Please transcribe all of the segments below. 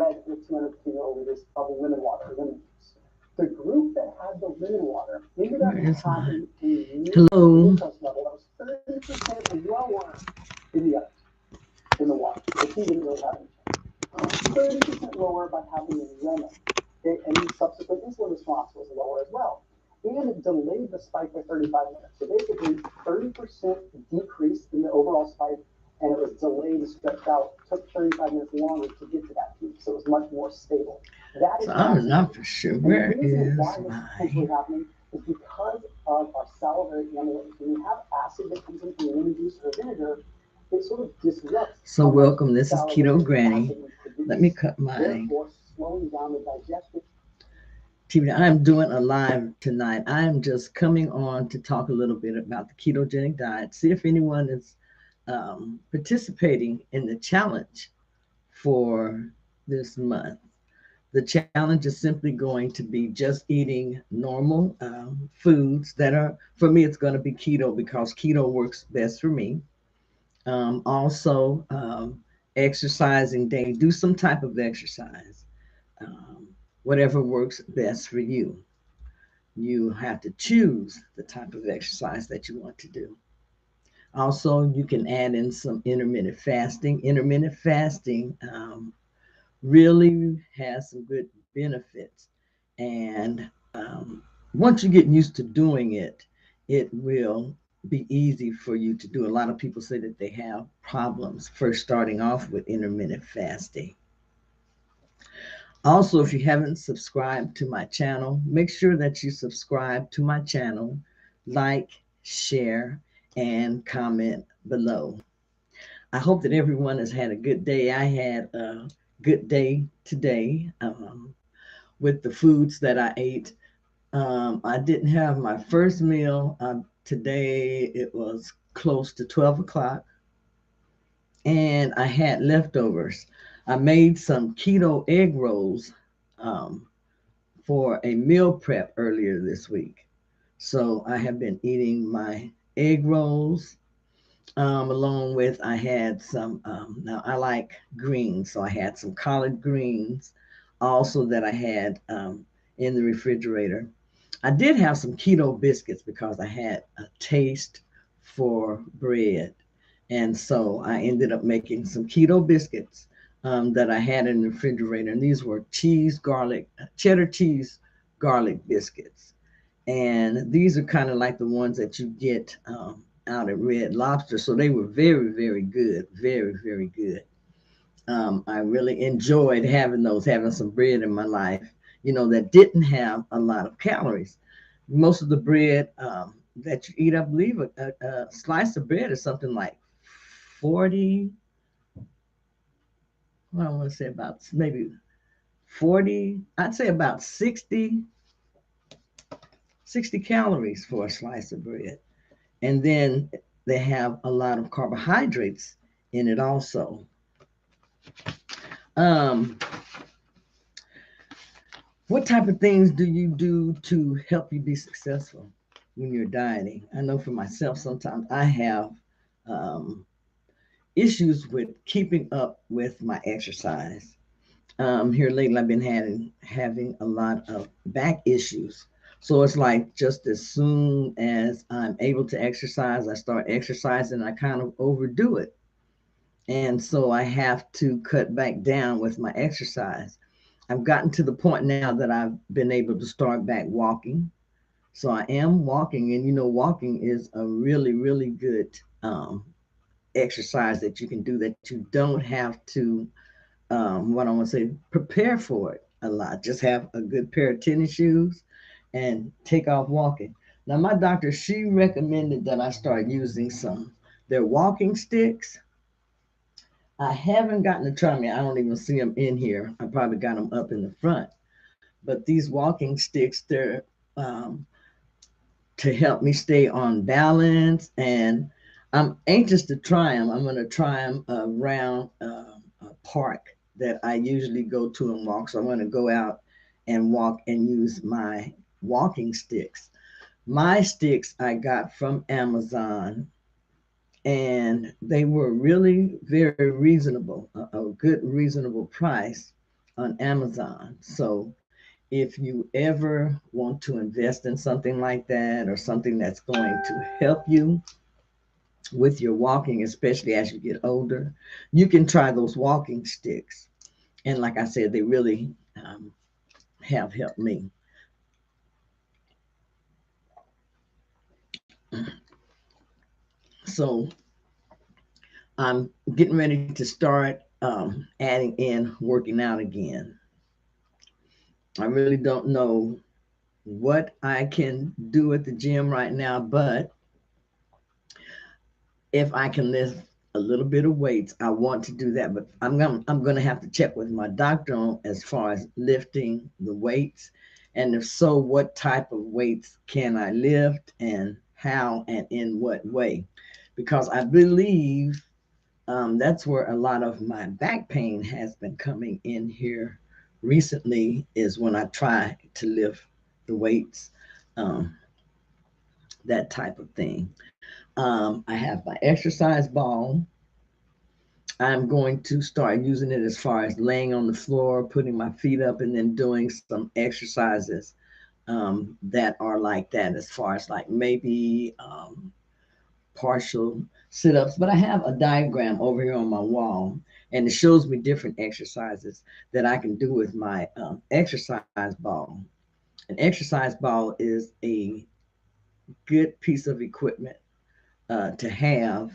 read the 200 milliliters of lemon water, lemon juice. The group that had the lemon water ended up having a glucose level that was 30% lower in the water. The tea didn't really have any change. 30% lower by having a lemon. And the subsequent insulin response was lower as well. And it delayed the spike by 35 minutes. So basically, 30% decrease in the overall spike, and it was delayed and stretched out. It took 35 minutes longer to get to that peak, so it was much more stable. That is I'm not for sure. Where is why this is potentially happening is because of our salivary amylase. When you have acid that comes in from lemon juice or vinegar, it sort of disrupts. So welcome. This is Keto Granny. Let me cut my therefore slowing down the digestion. TV. I'm doing a live tonight. I am just coming on to talk a little bit about the ketogenic diet. See if anyone is participating in the challenge for this month. The challenge is simply going to be just eating normal foods that are, for me, it's going to be keto because keto works best for me. Also, exercising daily, do some type of exercise, um, whatever works best for you. You have to choose the type of exercise that you want to do. Also, you can add in some intermittent fasting. Intermittent fasting really has some good benefits. And once you get used to doing it, it will be easy for you to do. A lot of people say that they have problems first starting off with intermittent fasting. Also, if you haven't subscribed to my channel, make sure that you subscribe to my channel, like, share, and comment below. I hope that everyone has had a good day. I had a good day today with the foods that I ate. I didn't have my first meal. Today it was close to 12 o'clock, and I had leftovers. I made some keto egg rolls um, for a meal prep earlier this week. So I have been eating my egg rolls. Along with, I had some, now I like greens, so I had some collard greens also that I had in the refrigerator. I did have some keto biscuits because I had a taste for bread. And so I ended up making some keto biscuits that I had in the refrigerator. And these were cheddar cheese garlic biscuits. And these are kind of like the ones that you get out at Red Lobster. So they were very, very good. Very, very good. I really enjoyed having those, having some bread in my life, that didn't have a lot of calories. Most of the bread that you eat, I believe a slice of bread is something like 40, well, I want to say about maybe 40, I'd say about 60 calories for a slice of bread. And then they have a lot of carbohydrates in it also. Um, what type of things do you do to help you be successful when you're dieting? I know for myself, sometimes I have um, issues with keeping up with my exercise. Here lately, I've been having a lot of back issues. So it's like just as soon as I'm able to exercise, I start exercising, I kind of overdo it. And so I have to cut back down with my exercise. I've gotten to the point now that I've been able to start back walking. So I am walking, and walking is a really, really good exercise that you can do that you don't have to, what I want to say, prepare for it a lot. Just have a good pair of tennis shoes and take off walking. Now, my doctor, she recommended that I start using some. They're walking sticks. I haven't gotten to try them yet. I don't even see them in here. I probably got them up in the front. But these walking sticks, they're um, to help me stay on balance. And I'm anxious to try them. I'm going to try them around a park that I usually go to and walk. So I'm going to go out and walk and use my walking sticks. My sticks I got from Amazon, and they were really very reasonable, a good reasonable price. on Amazon. So if you ever want to invest in something like that or something that's going to help you with your walking, especially as you get older, you can try those walking sticks. And like I said, they really have helped me. So I'm getting ready to start adding in working out again. I really don't know what I can do at the gym right now, but if I can lift a little bit of weights, I want to do that. But I'm gonna have to check with my doctor on as far as lifting the weights, and if so, what type of weights can I lift and how and in what way? Because I believe that's where a lot of my back pain has been coming in here recently, is when I try to lift the weights, um, that type of thing. I have my exercise ball. I'm going to start using it as far as laying on the floor, putting my feet up, and then doing some exercises that are like that, as far as like maybe partial sit ups. But I have a diagram over here on my wall, and it shows me different exercises that I can do with my exercise ball. An exercise ball is a good piece of equipment to have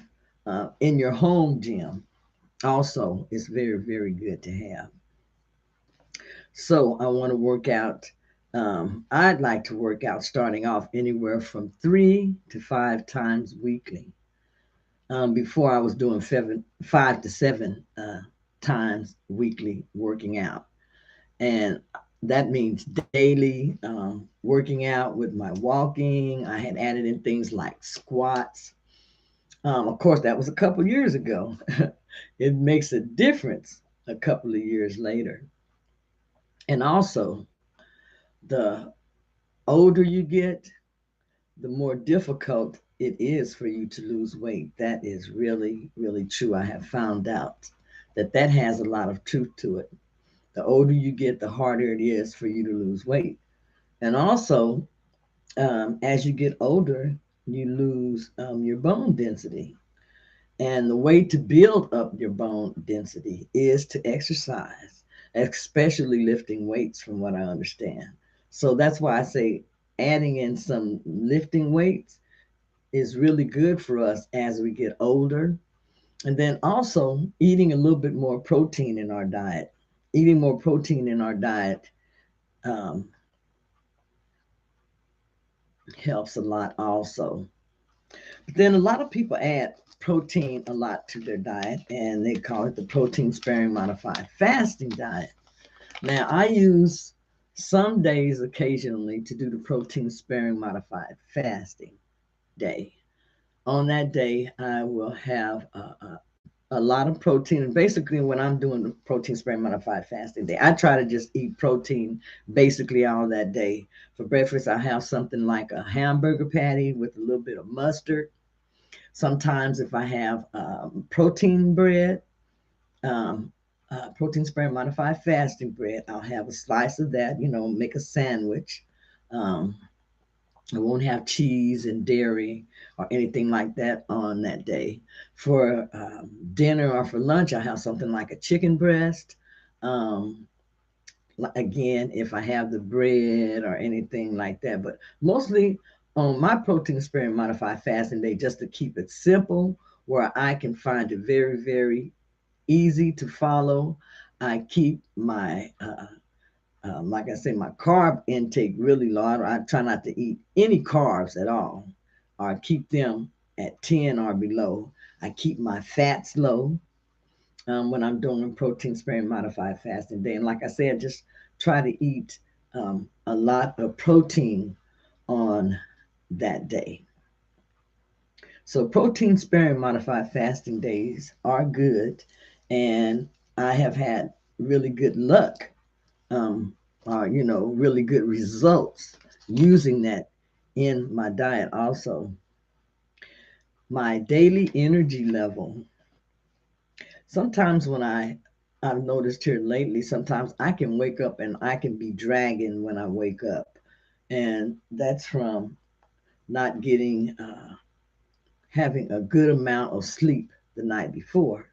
in your home gym. Also, it's very, very good to have. So I want to work out. I'd like to work out starting off anywhere from 3 to 5 times weekly. Before I was doing 5 to 7 times weekly working out. And that means daily working out with my walking. I had added in things like squats. Of course, that was a couple years ago. It makes a difference a couple of years later. And also, the older you get, the more difficult it is for you to lose weight. That is really, really true. I have found out that that has a lot of truth to it. The older you get, the harder it is for you to lose weight. And also, as you get older, you lose your bone density. And the way to build up your bone density is to exercise, especially lifting weights, from what I understand. So that's why I say adding in some lifting weights is really good for us as we get older. And then also eating a little bit more protein in our diet. Eating more protein in our diet um, helps a lot also. But then a lot of people add protein a lot to their diet, and they call it the protein sparing modified fasting diet. Now, I use some days occasionally to do the protein sparing modified fasting day. On that day, I will have a lot of protein. And basically, when I'm doing the protein sparing modified fasting day, I try to just eat protein basically all that day. For breakfast, I have something like a hamburger patty with a little bit of mustard. Sometimes, if I have protein bread, protein sparing modified fasting bread, I'll have a slice of that, make a sandwich. Um, I won't have cheese and dairy or anything like that on that day. For dinner or for lunch, I have something like a chicken breast. Um, again, if I have the bread or anything like that, but mostly on my protein sparing modified fasting day, just to keep it simple, where I can find it very, very easy to follow. I keep my like I say, my carb intake really low. I try not to eat any carbs at all, or keep them at 10 or below. I keep my fats low when I'm doing protein sparing modified fasting day. And like I said, just try to eat a lot of protein on that day. So protein sparing modified fasting days are good, and I have had really good luck, really good results using that in my diet also. My daily energy level. Sometimes when I I've noticed here lately, sometimes I can wake up and I can be dragging when I wake up. And that's from not getting, having a good amount of sleep the night before.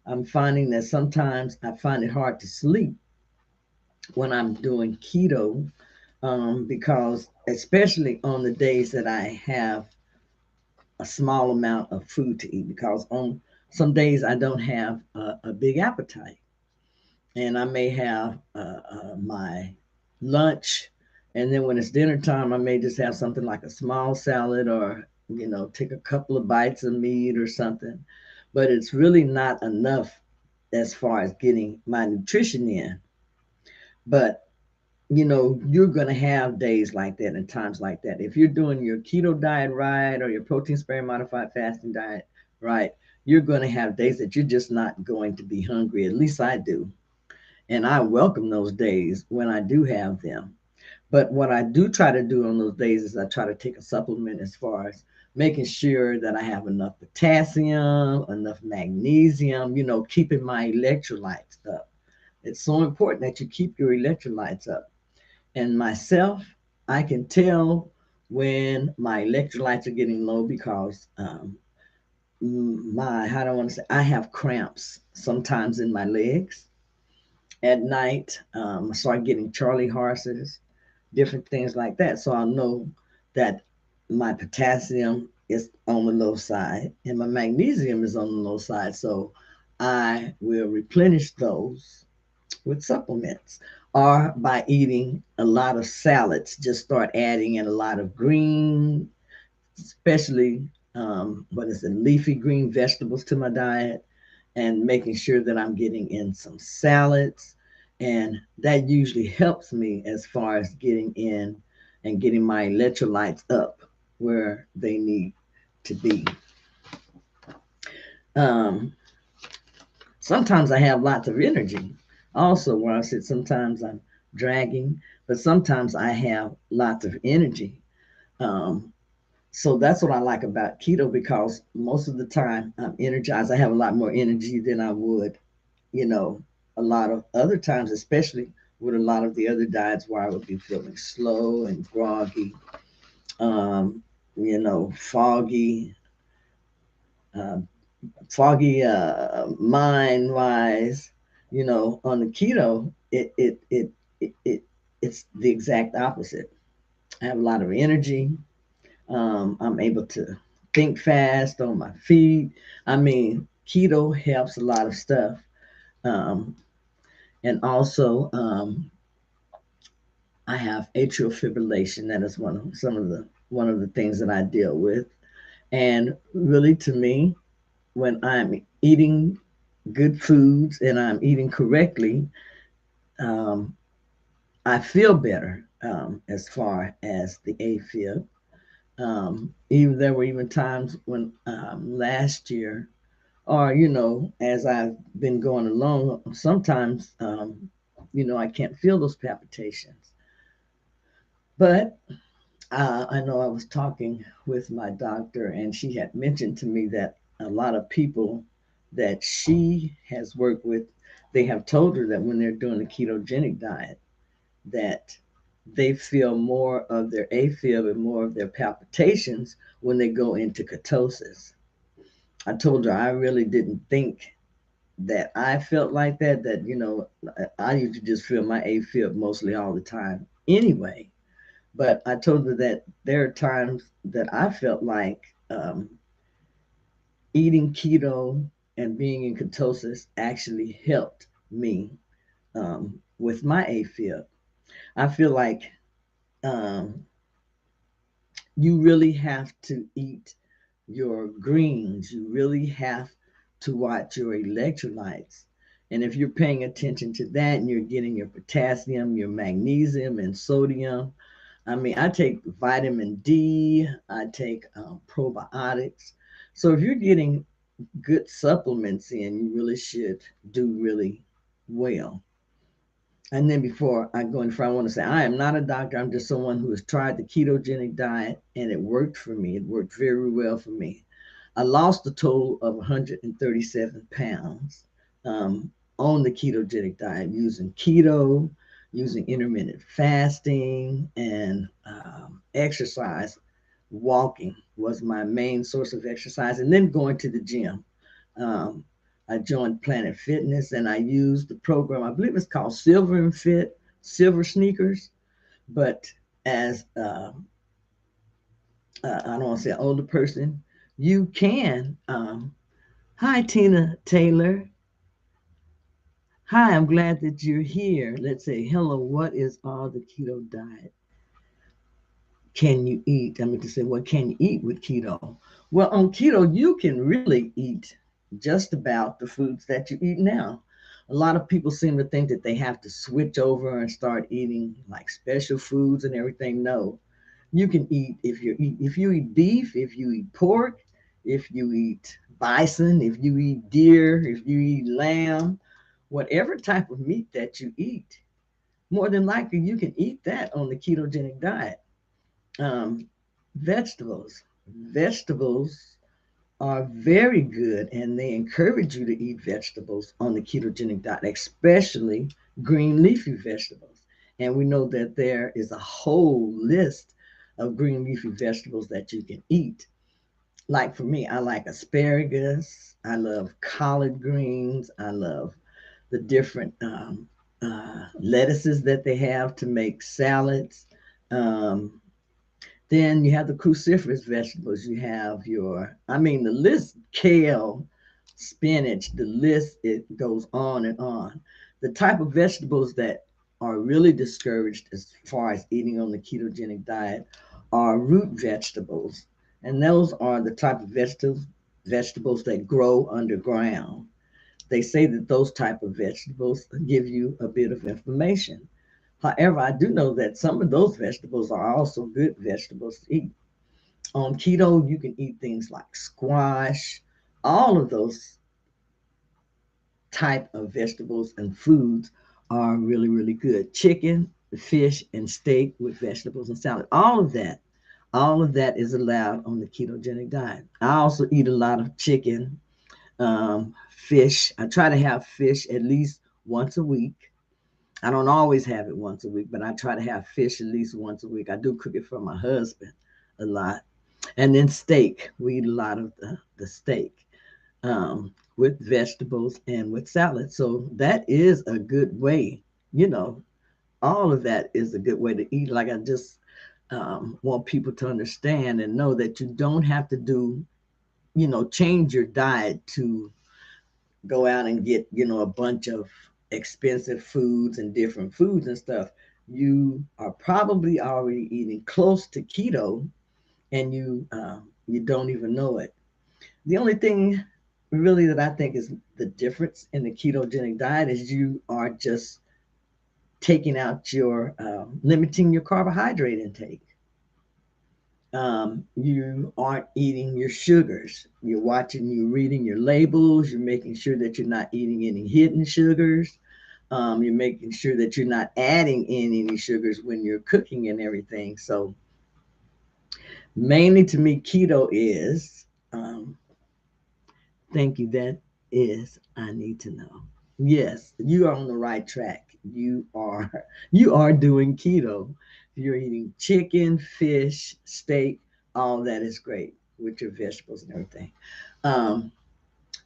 I'm finding that sometimes I find it hard to sleep when I'm doing keto, because especially on the days that I have a small amount of food to eat, because on some days I don't have a big appetite, and I may have my lunch, and then when it's dinner time, I may just have something like a small salad, or take a couple of bites of meat or something. But it's really not enough as far as getting my nutrition in. But you're going to have days like that and times like that. If you're doing your keto diet right, or your protein sparing modified fasting diet right, you're going to have days that you're just not going to be hungry. At least I do. And I welcome those days when I do have them. But what I do try to do on those days is I try to take a supplement as far as making sure that I have enough potassium, enough magnesium, keeping my electrolytes up. It's so important that you keep your electrolytes up. And myself, I can tell when my electrolytes are getting low, because how do I want to say, I have cramps sometimes in my legs at night. I start getting Charlie horses, different things like that. So I'll know that my potassium is on the low side and my magnesium is on the low side. So I will replenish those with supplements, or by eating a lot of salads. Just start adding in a lot of green, especially what is it, leafy green vegetables to my diet, and making sure that I'm getting in some salads. And that usually helps me as far as getting in and getting my electrolytes up where they need to be. Um, Sometimes I have lots of energy. Also, where I said sometimes I'm dragging, but sometimes I have lots of energy. Um, so that's what I like about keto, because most of the time I'm energized. I have a lot more energy than I would, you know, a lot of other times, especially with a lot of the other diets where I would be feeling slow and groggy, foggy, uh, mind wise. On the keto, it's the exact opposite. I have a lot of energy. I'm able to think fast on my feet. I mean, keto helps a lot of stuff. Um, and also, I have atrial fibrillation. That is one of the things that I deal with. And really, to me, when I'm eating good foods and I'm eating correctly, um, I feel better, as far as the AFib. Even there were even times when, last year, or as I've been going along, sometimes I can't feel those palpitations. But I know I was talking with my doctor, and she had mentioned to me that a lot of people that she has worked with, they have told her that when they're doing a ketogenic diet, that they feel more of their AFib and more of their palpitations when they go into ketosis. I told her I really didn't think that I felt like that, I used to just feel my AFib mostly all the time anyway. But I told her that there are times that I felt like, eating keto and being in ketosis actually helped me, with my AFib. I feel like, um, you really have to eat your greens. You really have to watch your electrolytes. And if you're paying attention to that and you're getting your potassium, your magnesium, and sodium, I mean, I take vitamin D, I take probiotics. So if you're getting good supplements in, you really should do really well. And then before I go any further, I want to say I am not a doctor. I'm just someone who has tried the ketogenic diet and it worked for me. It worked very well for me. I lost a total of 137 pounds. Um, on the ketogenic diet, using keto, using intermittent fasting, and exercise. Walking was my main source of exercise, and then going to the gym. Um, I joined Planet Fitness, and I used the program. I believe it's called Silver and Fit, Silver Sneakers. But as I don't want to say an older person, you can. Hi, Tina Taylor. Hi, I'm glad that you're here. Let's say hello. What is all the keto diet? Can you eat? I mean to say, what can you eat with keto? Well, on keto, you can really eat just about the foods that you eat now. A lot of people seem to think that they have to switch over and start eating like special foods and everything. No, you can eat if you eat beef, if you eat pork, if you eat bison, if you eat deer, if you eat lamb, whatever type of meat that you eat, more than likely you can eat that on the ketogenic diet. um, Vegetables. Vegetables are very good, and they encourage you to eat vegetables on the ketogenic diet, especially green leafy vegetables. And we know that there is a whole list of green leafy vegetables that you can eat. Like for me, I like asparagus. I love collard greens. I love the different lettuces that they have to make salads. Um, then you have the cruciferous vegetables. You have the list, kale, spinach, the list, it goes on and on. The type of vegetables that are really discouraged as far as eating on the ketogenic diet are root vegetables. And those are the type of vegetables that grow underground. They say that those type of vegetables give you a bit of inflammation. However, I do know that some of those vegetables are also good vegetables to eat. On keto, you can eat things like squash, all of those type of vegetables and foods are really, really good. Chicken, fish, and steak with vegetables and salad. All of that is allowed on the ketogenic diet. I also eat a lot of chicken, fish. I try to have fish at least once a week. I don't always have it once a week, but I try to have fish at least once a week. I do cook it for my husband a lot. And then steak. We eat a lot of the steak with vegetables and with salad. So that is a good way. You know, all of that is a good way to eat. Like I just want people to understand and know that you don't have to change your diet to go out and get, a bunch of expensive foods and different foods and stuff. You are probably already eating close to keto, and you don't even know it. The only thing really that I think is the difference in the ketogenic diet is you are just taking out your limiting your carbohydrate intake. You aren't eating your sugars. You're reading your labels. You're making sure that you're not eating any hidden sugars. You're making sure that you're not adding in any sugars when you're cooking and everything. So mainly to me, keto is, thank you. That is, I need to know. Yes, you are on the right track. You are doing keto. You're eating chicken, fish, steak, all that is great with your vegetables and everything. Um,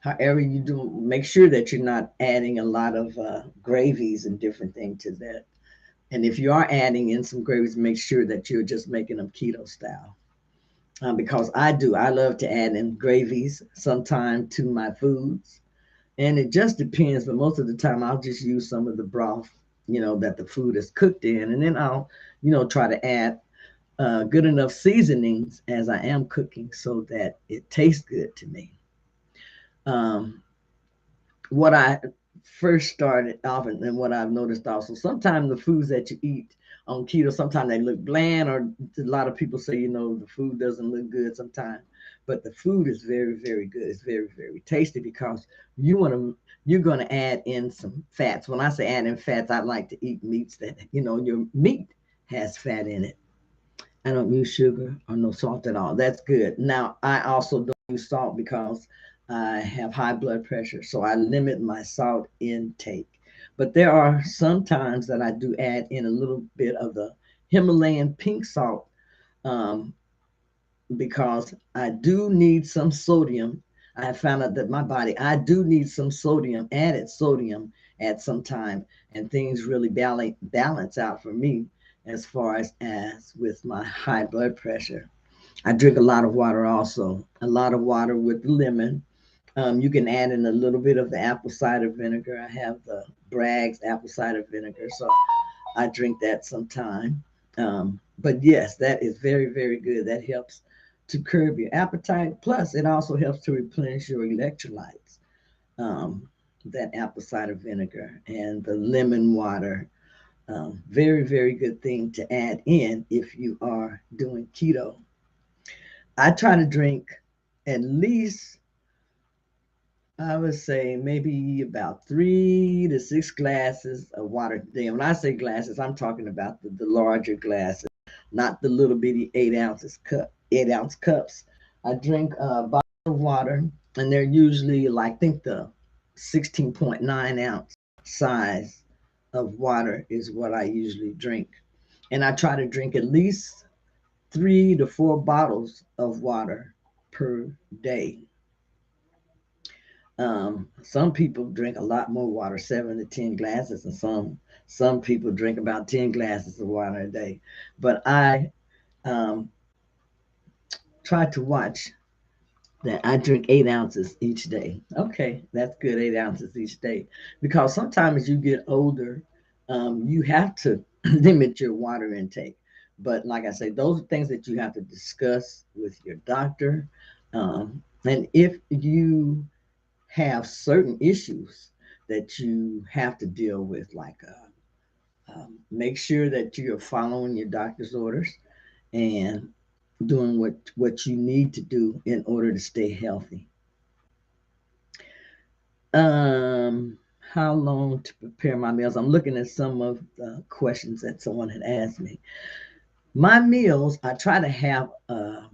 However, you do make sure that you're not adding a lot of gravies and different things to that. And if you are adding in some gravies, make sure that you're just making them keto style. Because I love to add in gravies sometime to my foods. And it just depends, but most of the time I'll just use some of the broth, that the food is cooked in. And then I'll, try to add good enough seasonings as I am cooking so that it tastes good to me. Um, what I first started off and what I've noticed also, sometimes the foods that you eat on keto, sometimes they look bland, or a lot of people say, the food doesn't look good sometimes. But the food is very, very good. It's very, very tasty because you're gonna add in some fats. When I say add in fats, I like to eat meats that, your meat has fat in it. I don't use sugar or no salt at all. That's good. Now, I also don't use salt because I have high blood pressure, so I limit my salt intake. But there are some times that I do add in a little bit of the Himalayan pink salt, um, because I do need some sodium. I have found out that my body, I do need some sodium, added sodium at some time, and things really balance out for me as far as with my high blood pressure. I drink a lot of water also, a lot of water with lemon. You can add in a little bit of the apple cider vinegar. I have the Bragg's apple cider vinegar, so I drink that sometime. But yes, that is very, very good. That helps to curb your appetite. Plus, it also helps to replenish your electrolytes. Um, that apple cider vinegar and the lemon water. Very, very good thing to add in if you are doing keto. I try to drink at least, I would say, maybe about 3 to 6 glasses of water a day. When I say glasses, I'm talking about the larger glasses, not the little bitty 8 ounce cups. I drink a bottle of water, and they're usually like, I think the 16.9 ounce size of water is what I usually drink. And I try to drink at least 3 to 4 bottles of water per day. Some people drink a lot more water, 7 to 10 glasses, and some people drink about 10 glasses of water a day. But I um, try to watch that I drink 8 ounces each day. Okay, that's good, 8 ounces each day. Because sometimes as you get older, you have to limit your water intake. But like I say, those are things that you have to discuss with your doctor. And if you have certain issues that you have to deal with, like make sure that you're following your doctor's orders and doing what you need to do in order to stay healthy. How long to prepare my meals? I'm looking at some of the questions that someone had asked me. My meals, I try to have a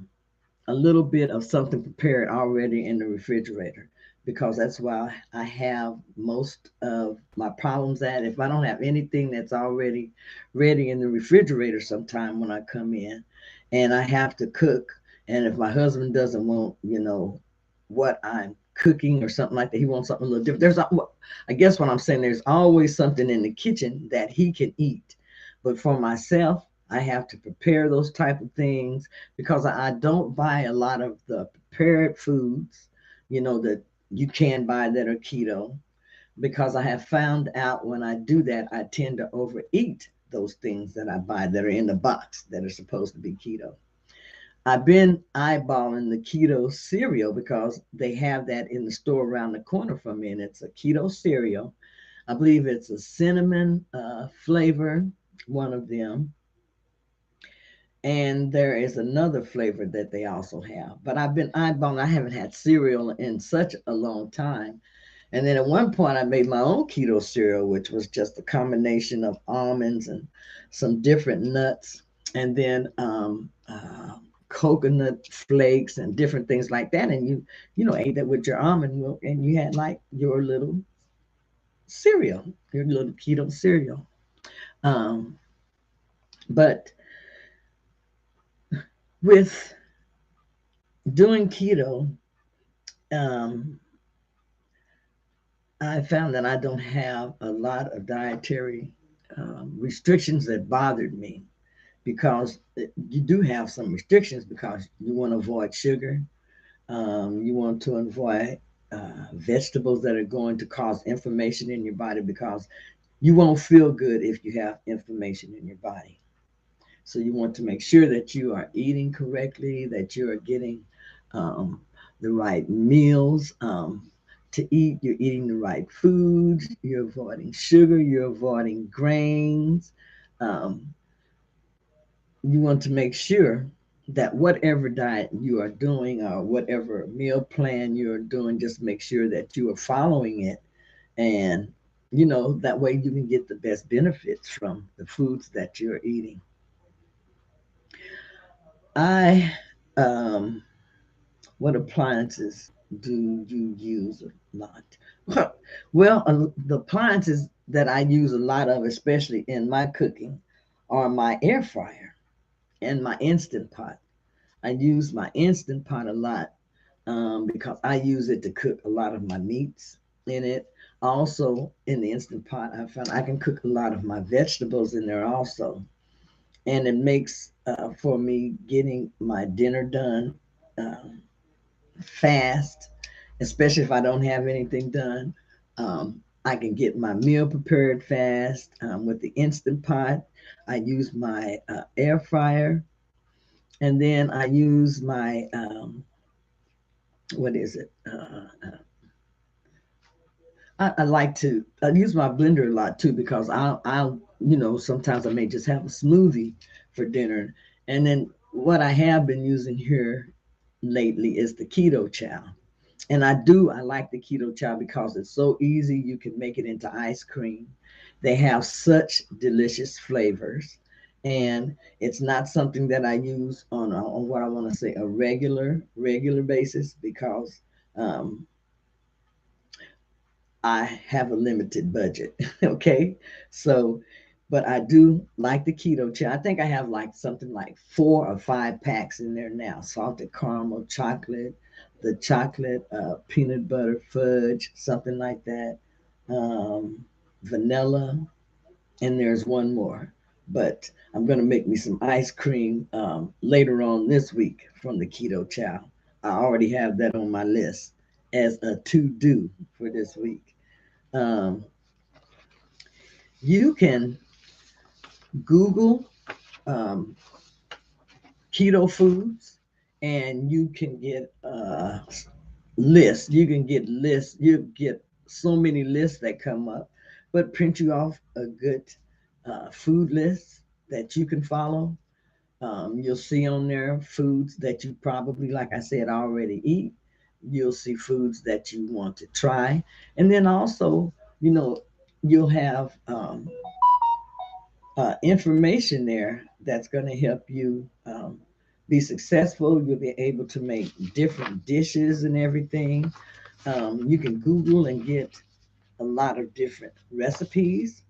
little bit of something prepared already in the refrigerator, because that's why I have most of my problems at. If I don't have anything that's already ready in the refrigerator sometime when I come in and I have to cook, and if my husband doesn't want, what I'm cooking or something like that, he wants something a little different. I guess what I'm saying, there's always something in the kitchen that he can eat. But for myself, I have to prepare those type of things because I don't buy a lot of the prepared foods, that you can buy that are keto, because I have found out when I do that, I tend to overeat those things that I buy that are in the box that are supposed to be keto. I've been eyeballing the keto cereal because they have that in the store around the corner from me, and it's a keto cereal. I believe it's a cinnamon flavor, one of them, and there is another flavor that they also have. But I've been eyeballing. I haven't had cereal in such a long time. And then at one point, I made my own keto cereal, which was just a combination of almonds and some different nuts, and then coconut flakes and different things like that. And you ate that with your almond milk, and you had like your little cereal, your little keto cereal. Um, but with doing keto, um, I found that I don't have a lot of dietary restrictions that bothered me, because you do have some restrictions because you want to avoid sugar. You want to avoid vegetables that are going to cause inflammation in your body, because you won't feel good if you have inflammation in your body. So you want to make sure that you are eating correctly, that you are getting um, the right meals to eat. You're eating the right foods. You're avoiding sugar. You're avoiding grains. Um, you want to make sure that whatever diet you are doing or whatever meal plan you're doing, just make sure that you are following it. And, that way you can get the best benefits from the foods that you're eating. I, what appliances? do you use a lot? Well, the appliances that I use a lot of, especially in my cooking, are my air fryer and my Instant Pot. I use my Instant Pot a lot because I use it to cook a lot of my meats in it. Also, in the Instant Pot, I found I can cook a lot of my vegetables in there also. And it makes for me getting my dinner done um, fast, especially if I don't have anything done. I can get my meal prepared fast with the Instant Pot. I use my air fryer, and then I use my what is it? I like to I use my blender a lot too because I'll sometimes I may just have a smoothie for dinner, and then what I have been using here lately is the Keto Chow. And I like the Keto Chow because it's so easy. You can make it into ice cream. They have such delicious flavors. And it's not something that I use on what I want to say a regular basis because um, I have a limited budget. Okay. So, but I do like the Keto Chow. I think I have like something like 4 or 5 packs in there now. Salted caramel, chocolate, the chocolate, peanut butter, fudge, something like that. Vanilla, and there's one more. But I'm going to make me some ice cream later on this week from the Keto Chow. I already have that on my list as a to do for this week. Um, you can Google um, keto foods and you can get lists. You can get lists. You get so many lists that come up, but print you off a good food list that you can follow. You'll see on there foods that you probably, like I said, already eat. You'll see foods that you want to try. And then also, you know, you'll have information there that's going to help you be successful. You'll be able to make different dishes and everything. You can Google and get a lot of different recipes,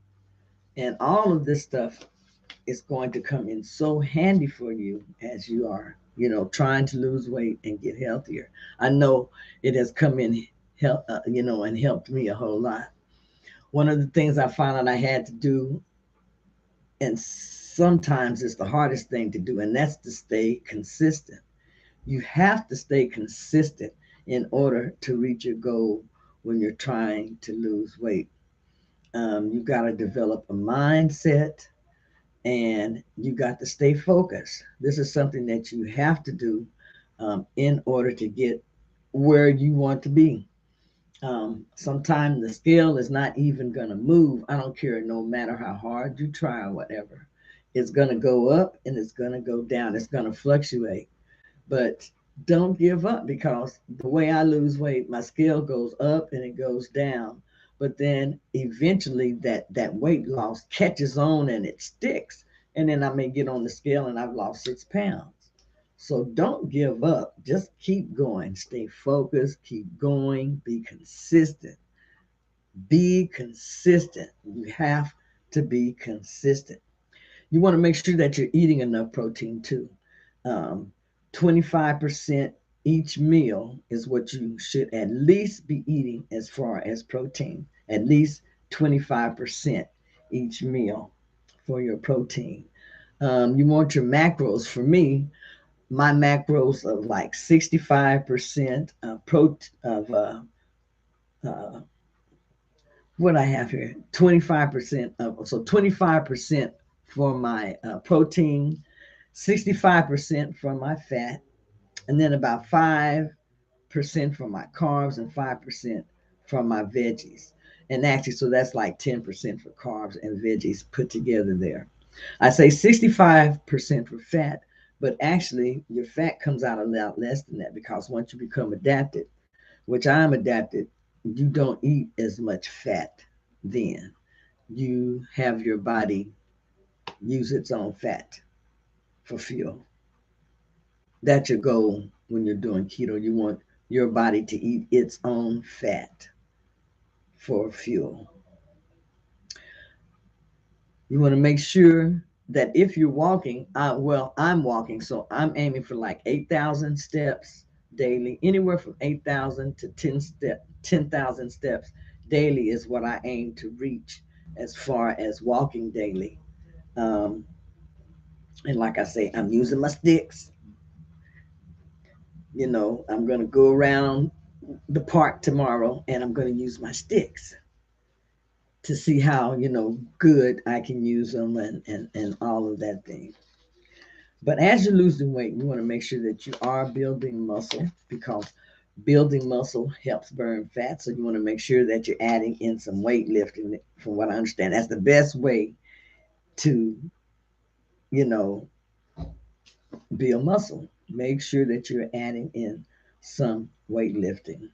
and all of this stuff is going to come in so handy for you as you are, trying to lose weight and get healthier. I know it has come in help, and helped me a whole lot. One of the things I found out I had to do, and sometimes it's the hardest thing to do, and that's to stay consistent. You have to stay consistent in order to reach your goal when you're trying to lose weight. You got to develop a mindset and you got to stay focused. This is something that you have to do in order to get where you want to be. Sometimes the scale is not even going to move. I don't care, no matter how hard you try or whatever. It's going to go up and it's going to go down. It's going to fluctuate. But don't give up because the way I lose weight, my scale goes up and it goes down. But then eventually that weight loss catches on and it sticks. And then I may get on the scale and I've lost 6 pounds. So don't give up. Just keep going. Stay focused. Keep going. Be consistent. Be consistent. You have to be consistent. You want to make sure that you're eating enough protein too. Um, 25% each meal is what you should at least be eating as far as protein. At least 25% each meal for your protein. You want your macros. For me, my macros of like 65% uh, what I have here, 25% of, so 25% for my protein, 65% for my fat, and then about 5% for my carbs and 5% for my veggies. And actually, so that's like 10% for carbs and veggies put together there. I say 65% for fat, but actually your fat comes out a lot less than that because once you become adapted, which I'm adapted, you don't eat as much fat then. You have your body use its own fat for fuel. That's your goal when you're doing keto. You want your body to eat its own fat for fuel. You want to make sure that if you're walking, I'm walking, so I'm aiming for like 8,000 steps daily. Anywhere from 8,000 to 10,000 steps daily is what I aim to reach as far as walking daily. Um, and like I say, I'm using my sticks. I'm going to go around the park tomorrow and I'm going to use my sticks to see how, good I can use them and all of that thing. But as you're losing weight, you want to make sure that you are building muscle, because building muscle helps burn fat. So you want to make sure that you're adding in some weightlifting. From what I understand, that's the best way to, you know, build muscle. Make sure that you're adding in some weightlifting.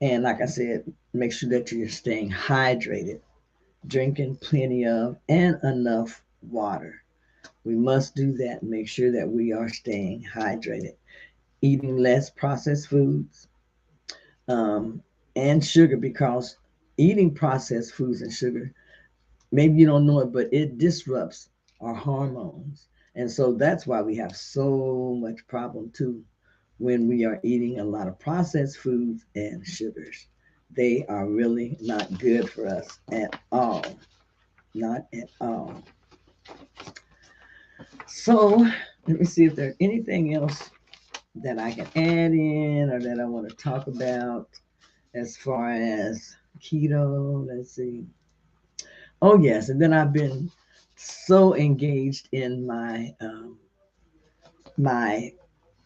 And like I said, make sure that you're staying hydrated, drinking plenty of and enough water. We must do that. Make sure that we are staying hydrated, eating less processed foods, um, and sugar, because eating processed foods and sugar, maybe you don't know it, but it disrupts our hormones. And so that's why we have so much problem too when we are eating a lot of processed foods and sugars. They are really not good for us at all. Not at all. So let me see if there's anything else that I can add in or that I want to talk about as far as keto. Let's see. Oh yes, and then I've been so engaged in my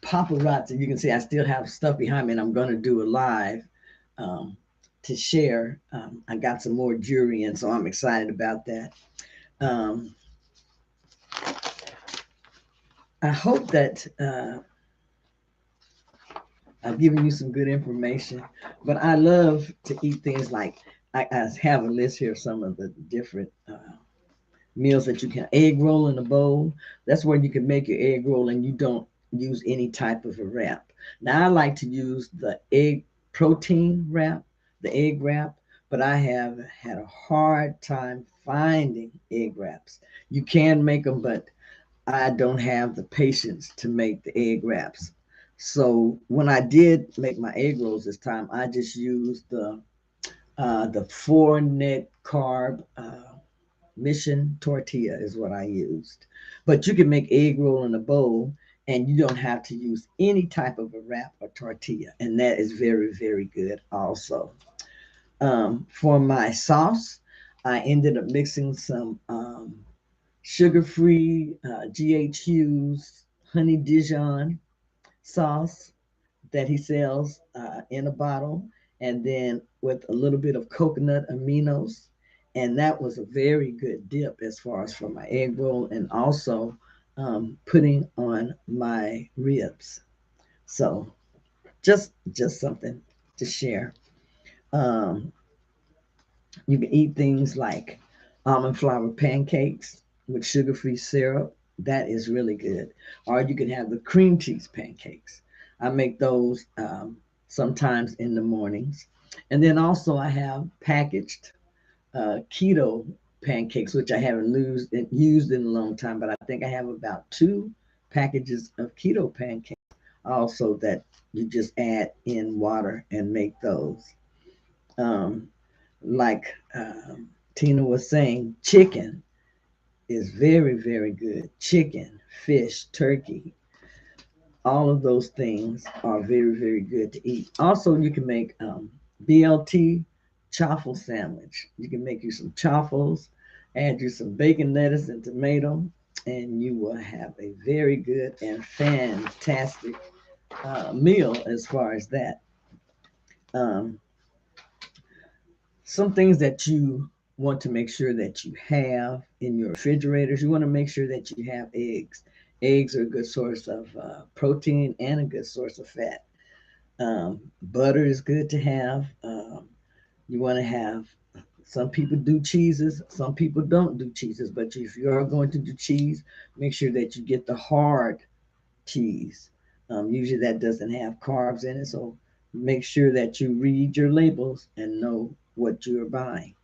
paparazzi. You can see I still have stuff behind me, and I'm going to do a live um, to share. I got some more jewelry in, so I'm excited about that. Um, I hope that I've given you some good information, but I love to eat things like I have a list here of some of the different meals that you can. Egg roll in a bowl. That's where you can make your egg roll and you don't use any type of a wrap. Now I like to use the egg protein wrap, the egg wrap, but I have had a hard time finding egg wraps. You can make them, but I don't have the patience to make the egg wraps. So when I did make my egg rolls this time, I just used the four net carb mission tortilla is what I used. But you can make egg roll in a bowl and you don't have to use any type of a wrap or tortilla. And that is very, very good also. For my sauce, I ended up mixing some sugar-free GHU's honey Dijon sauce that he sells in a bottle, and then with a little bit of coconut aminos. And that was a very good dip as far as for my egg roll, and also putting on my ribs. So just something to share. Um, you can eat things like almond flour pancakes with sugar-free syrup. That is really good. Or you can have the cream cheese pancakes. I make those sometimes in the mornings. And then also I have packaged keto pancakes, which I haven't used in a long time, but I think I have about 2 packages of keto pancakes also that you just add in water and make those. Um, like Tina was saying, chicken is very, very good. Chicken, fish, turkey, all of those things are very, very good to eat. Also, you can make BLT chaffle sandwich. You can make you some chaffles, add you some bacon, lettuce, and tomato, and you will have a very good and fantastic meal as far as that. Um, some things that you want to make sure that you have in your refrigerators. You want to make sure that you have eggs. Eggs are a good source of protein and a good source of fat. Butter is good to have. You want to have, some people do cheeses, some people don't do cheeses, but if you are going to do cheese, make sure that you get the hard cheese. Usually that doesn't have carbs in it, so make sure that you read your labels and know what you're buying.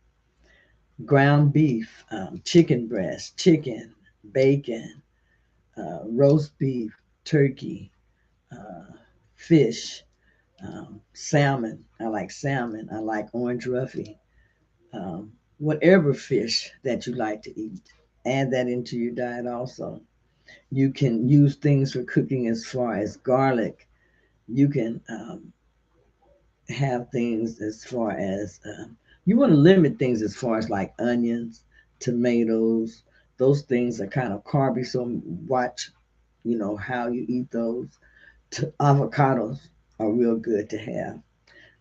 Ground beef, chicken breast, chicken, bacon, roast beef, turkey, uh, fish, salmon. I like salmon. I like orange roughy. Whatever fish that you like to eat, add that into your diet also. You can use things for cooking as far as garlic. You can have things as far as you want to limit things as far as like onions, tomatoes. Those things are kind of carby, so watch, how you eat those. Avocados are real good to have.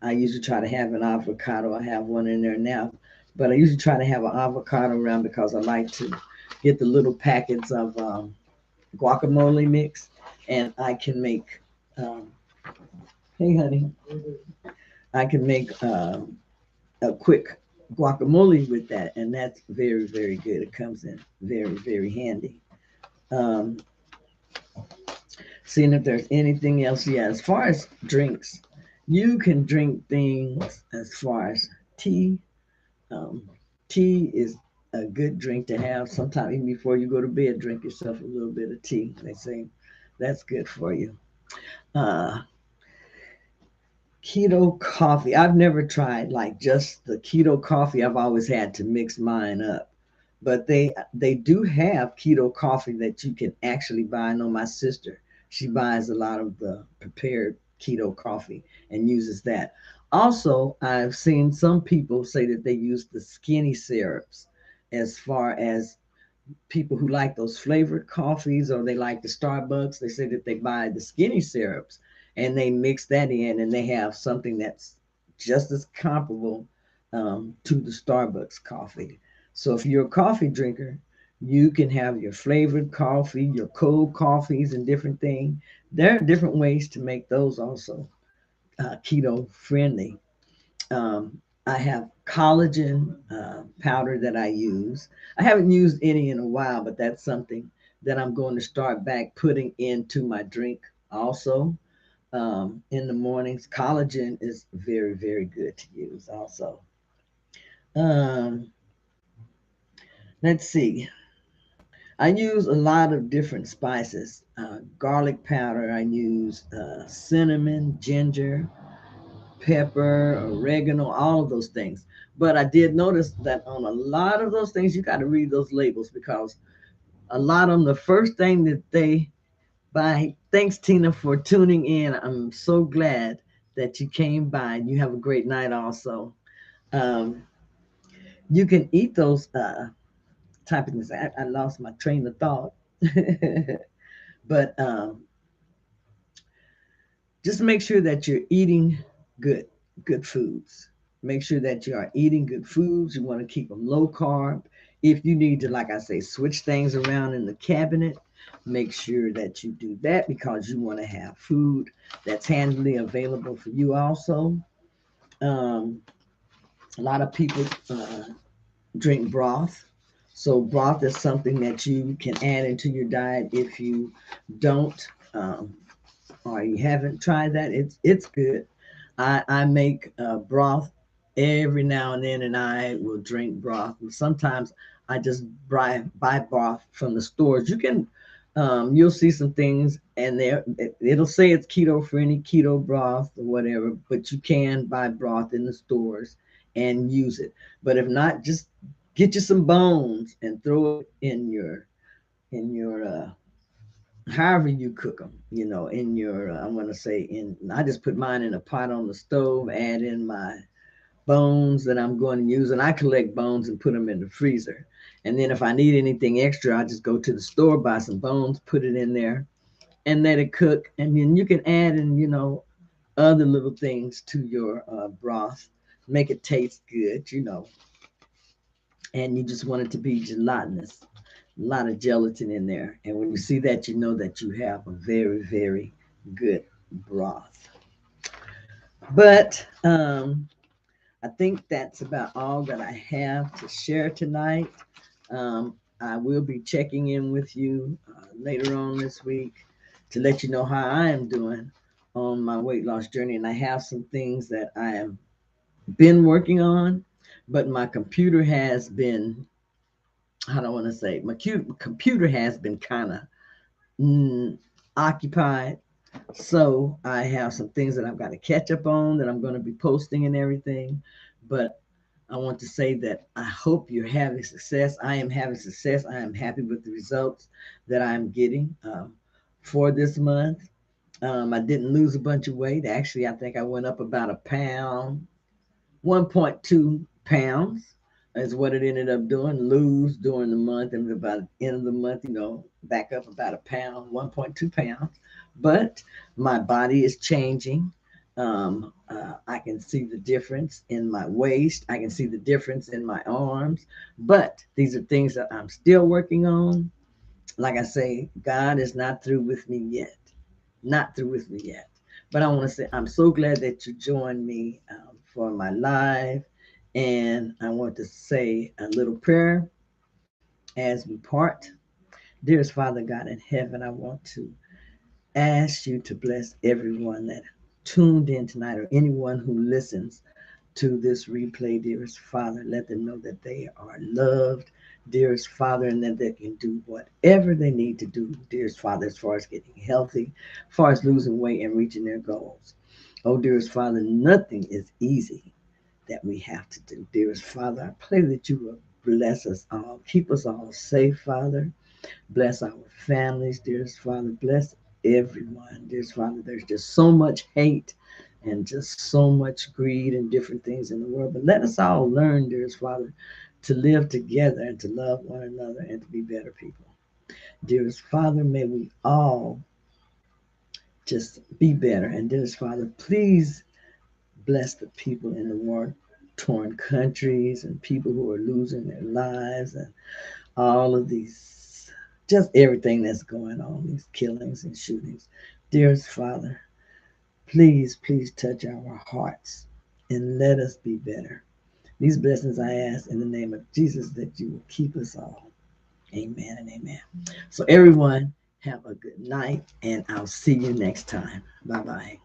I usually try to have an avocado. I have one in there now, but I usually try to have an avocado around because I like to get the little packets of guacamole mix, and I can make. Um, hey, honey, I can make a quick guacamole with that, and that's very, very good. It comes in very, very handy. Um, Seeing if there's anything else. Yeah, as far as drinks, you can drink things as far as tea. Um, Tea is a good drink to have. Sometime even before you go to bed, drink yourself a little bit of tea. They say that's good for you. Uh, Keto coffee. I've never tried like just the keto coffee. I've always had to mix mine up. But they do have keto coffee that you can actually buy. I know my sister, she buys a lot of the prepared keto coffee and uses that. Also, I've seen some people say that they use the skinny syrups as far as people who like those flavored coffees or they like the Starbucks, they say that they buy the skinny syrups and they mix that in and they have something that's just as comparable to the Starbucks coffee. So if you're a coffee drinker, you can have your flavored coffee, your cold coffees, and different things. There are different ways to make those also keto friendly. I have collagen powder that I use. I haven't used any in a while, but that's something that I'm going to start back putting into my drink also in the mornings. Collagen is very, very good to use also. Um, let's see. I use a lot of different spices. Garlic powder, I use cinnamon, ginger, pepper, oregano, all of those things. But I did notice that on a lot of those things, you got to read those labels because a lot of them, the first thing that they buy. Thanks, Tina, for tuning in. I'm so glad that you came by. You have a great night also. Um, you can eat those type of things. I lost my train of thought. But just make sure that you're eating good, good foods. Make sure that you are eating good foods. You want to keep them low carb. If you need to, like I say, switch things around in the cabinet, make sure that you do that because you want to have food that's handily available for you also. Um, a lot of people drink broth. So broth is something that you can add into your diet if you don't or you haven't tried that. It's good. I make broth every now and then, and I will drink broth. And sometimes I just buy broth from the stores. You can, you'll see some things, and it'll say it's keto friendly, keto broth or whatever. But you can buy broth in the stores and use it. But if not, just get you some bones and throw it in your however you cook them, in your, I'm going to say, I just put mine in a pot on the stove, add in my bones that I'm going to use, and I collect bones and put them in the freezer. And then if I need anything extra, I just go to the store, buy some bones, put it in there, and let it cook. And then you can add in, other little things to your broth, make it taste good. And you just want it to be gelatinous, a lot of gelatin in there. And when you see that, you know that you have a very, very good broth. But I think that's about all that I have to share tonight. I will be checking in with you later on this week to let you know how I am doing on my weight loss journey, and I have some things that I have been working on, but my computer has been, I don't want to say, my computer has been kind of occupied. So I have some things that I've got to catch up on that I'm going to be posting and everything. But I want to say that I hope you're having success. I am having success. I am happy with the results that I'm getting for this month. I didn't lose a bunch of weight. Actually, I think I went up about a pound, 1.2 pounds is what it ended up doing, lose during the month, and about the end of the month, back up about a pound, 1.2 pounds. But my body is changing. I can see the difference in my waist. I can see the difference in my arms. But these are things that I'm still working on. Like I say, God is not through with me yet. Not through with me yet. But I want to say I'm so glad that you joined me for my live. And I want to say a little prayer as we part. Dearest Father God in heaven, I want to ask you to bless everyone that tuned in tonight or anyone who listens to this replay, dearest Father. Let them know that they are loved, dearest Father, and that they can do whatever they need to do, dearest Father, as far as getting healthy, as far as losing weight and reaching their goals. Oh, dearest Father, nothing is easy that we have to do. Dearest Father, I pray that you will bless us all. Keep us all safe, Father. Bless our families, dearest Father. Bless everyone, dearest Father. There's just so much hate and just so much greed and different things in the world. But let us all learn, dearest Father, to live together and to love one another and to be better people. Dearest Father, may we all just be better. And dearest Father, please bless the people in the war torn countries and people who are losing their lives and all of these, just everything that's going on, these killings and shootings. Dearest Father, please, please touch our hearts and let us be better. These blessings I ask in the name of Jesus that you will keep us all. Amen and amen. So everyone, have a good night and I'll see you next time. Bye-bye.